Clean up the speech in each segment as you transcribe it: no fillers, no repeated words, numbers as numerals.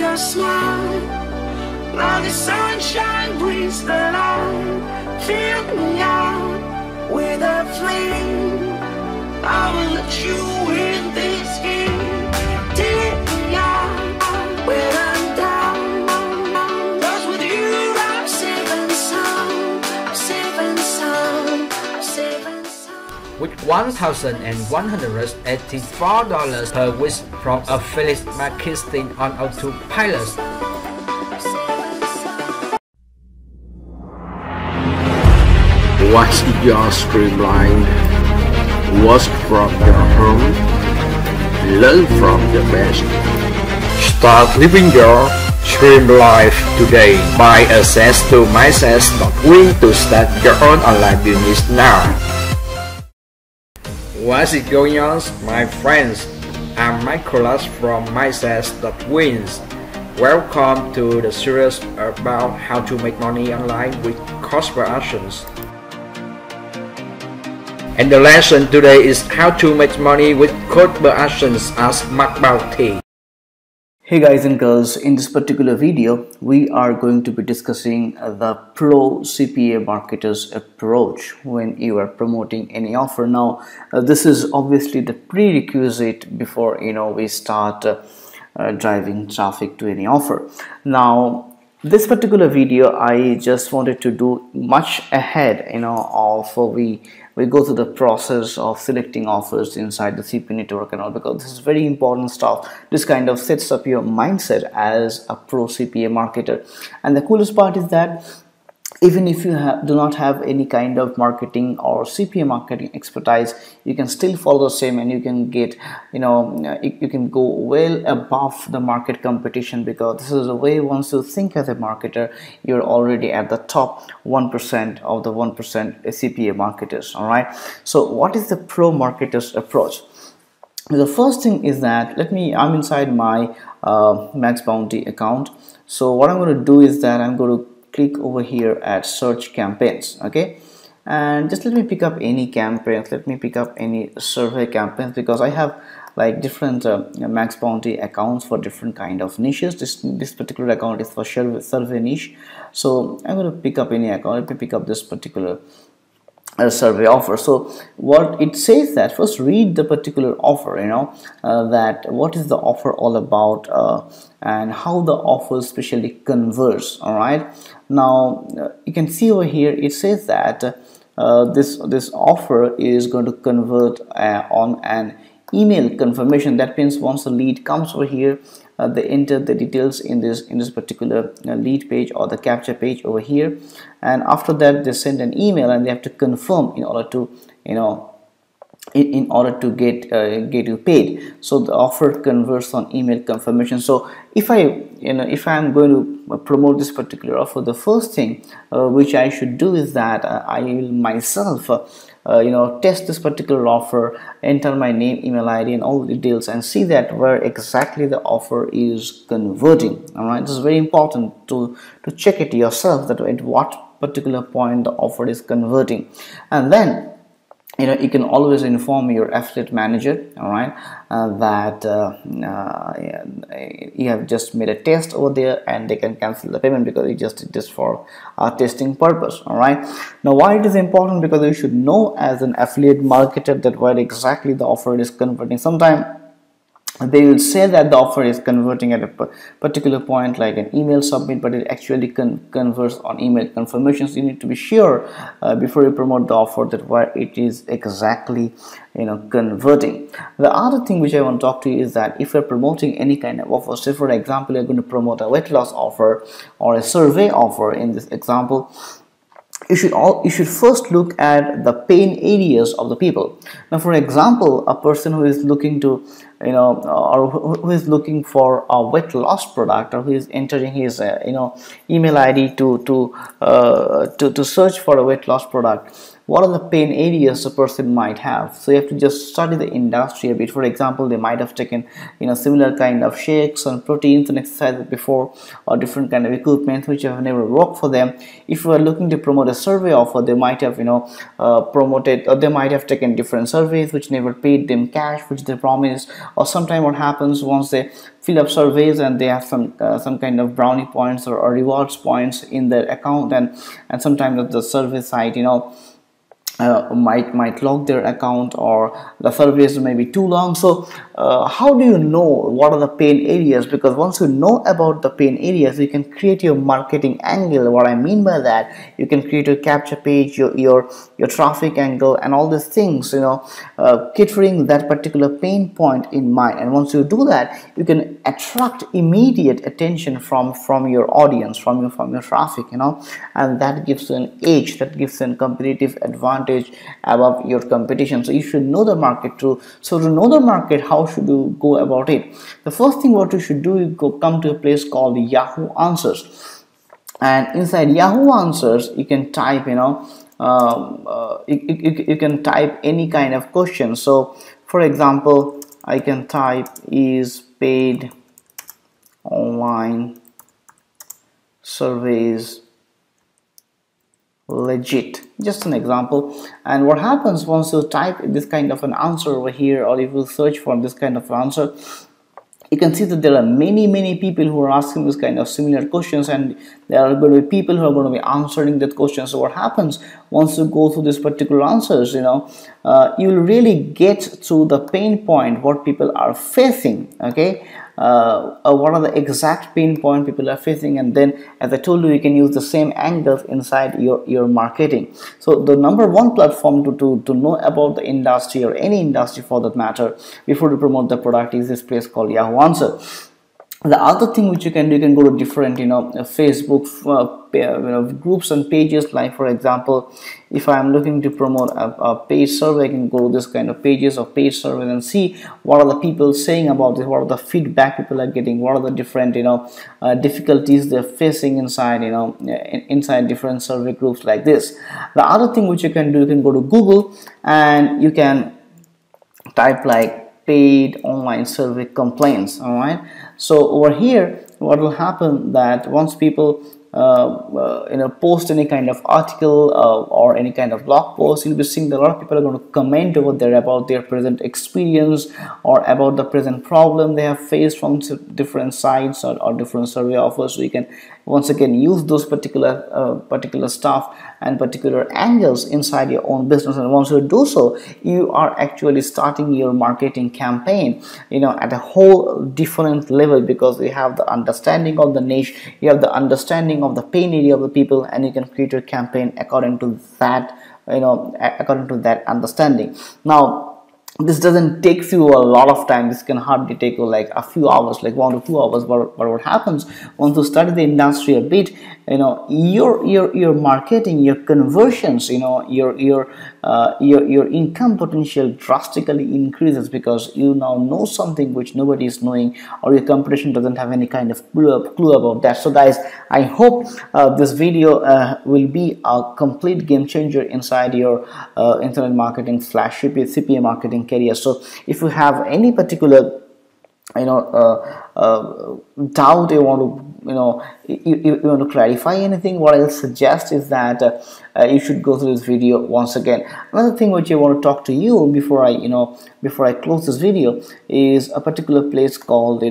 your smile. Now the sunshine brings the light. Fill me out with a flame. I will let you in this game. Take me out when I'm down. 'Cause with you I'm safe and sound. I'm safe and sound. I'm safe and sound. With $1,184 per week from affiliate marketing on autopilot. What's your streamline? Work from your home. Learn from the best. Start living your stream life today. Buy access to Maxbounty to start your own online business now. What's going on, my friends? I'm Nicholas from Maxbounty. Welcome to the series about how to make money online with cost per actions. And the lesson today is how to make money with code per actions as Maxbounty. Hey guys and girls, in this particular video we are going to be discussing the pro CPA marketer's approach when you are promoting any offer. Now this is obviously the prerequisite before we start driving traffic to any offer. Now this particular video I just wanted to do much ahead of we go through the process of selecting offers inside the CPA network and all, because this is very important stuff. This kind of sets up your mindset as a pro CPA marketer. And the coolest part is that even if you do not have any kind of marketing or CPA marketing expertise, you can still follow the same, and you can get you can go well above the market competition, because this is a way, once you think as a marketer, you're already at the top 1% of the 1% CPA marketers. All right, so what is the pro marketer's approach? The first thing is that I'm inside my Maxbounty account. So what I'm going to do is that I'm going to click over here at search campaigns. Okay, and just let me pick up any campaigns. Let me pick up any survey campaigns, because I have like different Maxbounty accounts for different kind of niches. This particular account is for survey niche, so I'm going to pick up any account. Let me pick up this particular survey offer. So what it says, that first read the particular offer, that what is the offer all about, and how the offer specially converts. All right, now you can see over here it says that this offer is going to convert on an email confirmation. That means once the lead comes over here, they enter the details in this particular lead page or the capture page over here, and after that they send an email and they have to confirm in order to get you paid. So the offer converts on email confirmation. So if I'm going to promote this particular offer, the first thing which I should do is that I will myself test this particular offer, enter my name, email ID and all the details, and see that where exactly the offer is converting. All right, this is very important to check it yourself, that at what particular point the offer is converting. And then you can always inform your affiliate manager, all right, that you have just made a test over there, and they can cancel the payment because you just did this for testing purpose. All right, now why it is important? Because you should know as an affiliate marketer that where exactly the offer is converting. Sometimes they will say that the offer is converting at a particular point, like an email submit, but it actually converts on email confirmations. You need to be sure before you promote the offer that where it is exactly converting. The other thing which I want to talk to you is that if you're promoting any kind of offer, say for example you're going to promote a weight loss offer or a survey offer in this example, you should first look at the pain areas of the people. Now for example, a person who is looking to or who is looking for a weight loss product, or who is entering his email ID to search for a weight loss product, what are the pain areas a person might have. So you have to just study the industry a bit. For example, they might have taken similar kind of shakes and proteins and exercises before, or different kind of equipment which have never worked for them. If you are looking to promote a survey offer, they might have promoted, or they might have taken different surveys which never paid them cash which they promised. Or sometimes what happens, once they fill up surveys and they have some kind of brownie points or rewards points in their account, and sometimes the survey site might log their account, or the surveys may be too long. So how do you know what are the pain areas? Because once you know about the pain areas, you can create your marketing angle. What I mean by that, you can create a capture page, your traffic angle, and all these things, catering that particular pain point in mind. And once you do that, you can attract immediate attention from your audience, from your traffic, and that gives you an edge, that gives you a competitive advantage above your competition. So you should know the market too. So to know the market, how should you go about it? The first thing what you should do is come to a place called Yahoo Answers, and inside Yahoo Answers you can type you can type any kind of question. So for example, I can type, is paid online surveys legit? Just an example. And what happens, once you type this kind of an answer over here, or if you search for this kind of answer, you can see that there are many people who are asking this kind of similar questions, and there are going to be people who are going to be answering that question. So what happens, once you go through this particular answers, you will really get to the pain point what people are facing. Okay, what are the exact pain point people are facing, and then, as I told you, you can use the same angles inside your marketing. So the number one platform to know about the industry, or any industry for that matter, before you promote the product, is this place called Yahoo Answer. The other thing which you can do, you can go to different Facebook groups and pages. Like for example, if I am looking to promote a paid survey, I can go to this kind of pages of paid surveys and see what are the people saying about this, what are the feedback people are getting, what are the different difficulties they're facing inside inside different survey groups like this. The other thing which you can do, you can go to Google and you can type like paid online survey complaints. All right, so over here what will happen, that once people post any kind of article or any kind of blog post, you'll be seeing that a lot of people are going to comment over there about their present experience, or about the present problem they have faced from different sites or different survey offers. So you can once again use those particular stuff and particular angles inside your own business. And once you do so, you are actually starting your marketing campaign at a whole different level, because you have the understanding of the niche, you have the understanding of the pain area of the people, and you can create your campaign according to that according to that understanding. Now, this doesn't take you a lot of time. This can hardly take you like a few hours, like 1 to 2 hours. But what happens, once you study the industry a bit, your marketing, your conversions, your income potential drastically increases, because you now know something which nobody is knowing, or your competition doesn't have any kind of clue about that. So guys, I hope this video will be a complete game changer inside your internet marketing / CPA marketing career. So if you have any particular doubt, you want to clarify anything, what I'll suggest is that you should go through this video once again. Another thing which I want to talk to you before I close this video is a particular place called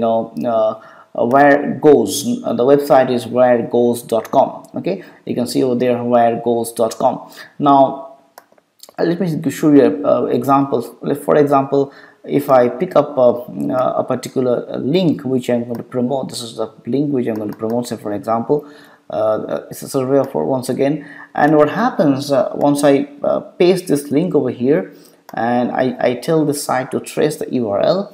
where goes. The website is wheregoes.com. okay, you can see over there wheregoes.com. Now let me show you examples. For example, if I pick up a particular link which I'm going to promote, this is the link which I'm going to promote. Say for example, it's a survey offer once again, and what happens once I paste this link over here and I tell the site to trace the URL,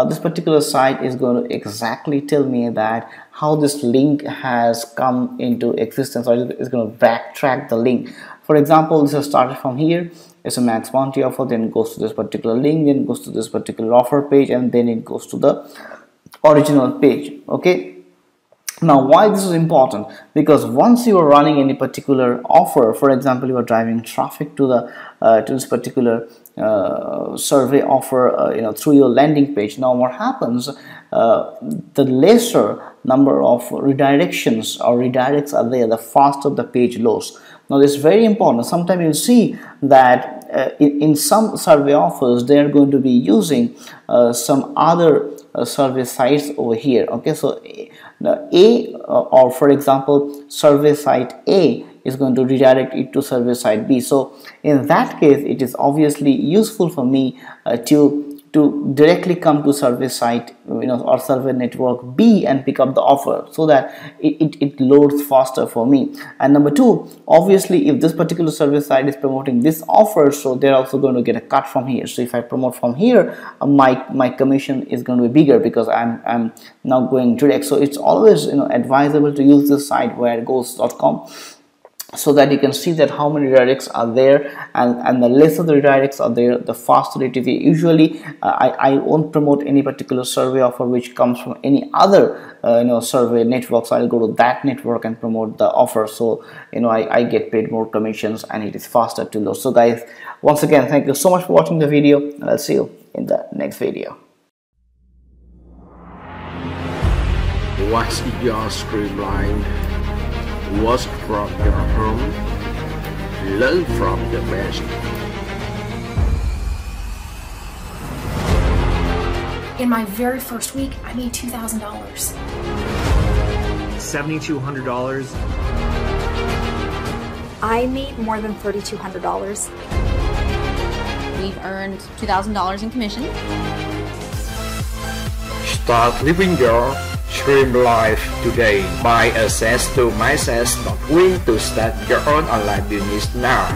this particular site is going to exactly tell me that how this link has come into existence, or it's going to backtrack the link. For example, this has started from here. It's a Maxbounty offer, then it goes to this particular link, then it goes to this particular offer page, and then it goes to the original page. Okay, Now, why this is important? Because once you are running any particular offer, for example, you are driving traffic to the to this particular survey offer, through your landing page. Now, what happens? The lesser number of redirections or redirects are there, the faster the page loads. Now, this is very important. Sometimes you see that in some survey offers, they are going to be using some other survey sites over here. Okay, so or for example, survey site A is going to redirect it to survey site B. So in that case, it is obviously useful for me to directly come to survey site or survey network B and pick up the offer, so that it loads faster for me. And number two, obviously, if this particular survey site is promoting this offer, so they're also going to get a cut from here. So if I promote from here, my commission is going to be bigger because I'm now going direct. So it's always advisable to use this site wheregoes.com, so that you can see that how many redirects are there, and the lesser the redirects are there, the faster it is. Usually I won't promote any particular survey offer which comes from any other survey network, so I'll go to that network and promote the offer, so I get paid more commissions and it is faster to load. So guys, once again, thank you so much for watching the video, and I'll see you in the next video. What's your streamline? Work from your home, learn from the best. In my very first week, I made $2,000. $7,200. I made more than $3,200. We've earned $2,000 in commission. Start living your dream life today. Buy access to mysuccess.win to start your own online business now.